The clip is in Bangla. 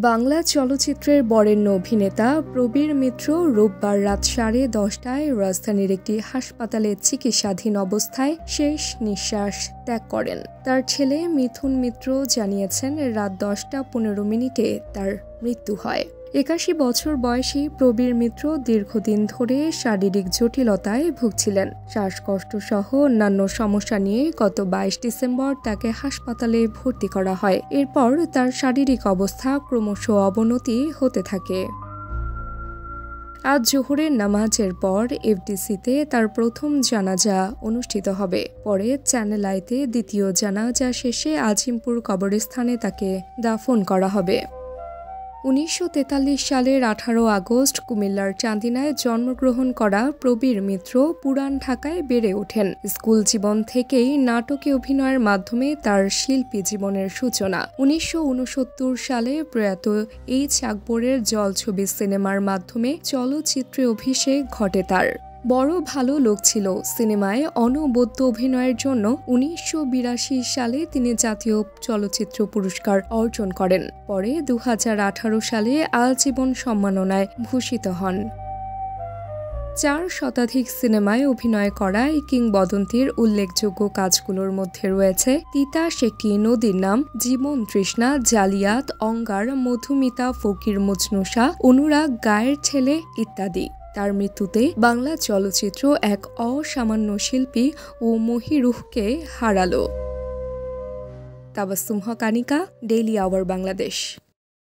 বাংলা চলচ্চিত্রের বরেণ্য অভিনেতা প্রবীর মিত্র রোববার রাত 10:30টায় রাজধানীর একটি হাসপাতালে চিকিৎসাধীন অবস্থায় শেষ নিঃশ্বাস ত্যাগ করেন। তার ছেলে মিথুন মিত্র জানিয়েছেন, রাত 10:15 তার মৃত্যু হয়। 81 বছর বয়সী প্রবীর মিত্র দীর্ঘদিন ধরে শারীরিক জটিলতায় ভুগছিলেন। শ্বাসকষ্ট সহ অন্যান্য সমস্যা নিয়ে গত 22 ডিসেম্বর তাকে হাসপাতালে ভর্তি করা হয়। এরপর তার শারীরিক অবস্থা ক্রমশ অবনতি হতে থাকে। আজ জোহরের নামাজের পর এফডিসিতে তার প্রথম জানাজা অনুষ্ঠিত হবে। পরে চ্যানেল আইতে দ্বিতীয় জানাজা শেষে আজিমপুর কবরস্থানে তাকে দাফন করা হবে। 1943 সালের 18 আগস্ট কুমিল্লার চান্দিনায় জন্মগ্রহণ করা প্রবীর মিত্র পুরান ঢাকায় বেড়ে ওঠেন। স্কুল জীবন থেকেই নাটকে অভিনয়ের মাধ্যমে তার শিল্পী জীবনের সূচনা। 1969 সালে প্রয়াত এইচ আকবরের জলছবি সিনেমার মাধ্যমে চলচ্চিত্রে অভিষেক ঘটে তার। বড় ভালো লোক ছিল সিনেমায় অনবদ্য অভিনয়ের জন্য 1982 সালে তিনি জাতীয় চলচ্চিত্র পুরস্কার অর্জন করেন। পরে 2018 সালে আজীবন সম্মাননায় ভূষিত হন। 4 শতাধিক সিনেমায় অভিনয় করা এই কিংবদন্তির উল্লেখযোগ্য কাজগুলোর মধ্যে রয়েছে তিতাস একটি নদীর নাম, জীবন তৃষ্ণা, জালিয়াত, অঙ্গার, মধুমিতা, ফকির মজনুষা, অনুরাগ, গায়ের ছেলে ইত্যাদি। তার মৃত্যুতে বাংলা চলচ্চিত্র এক অসামান্য শিল্পী ও মহিরুহকে হারালো। তাবাসসুম হক, আনিকা, ডেইলি আওয়ার, বাংলাদেশ।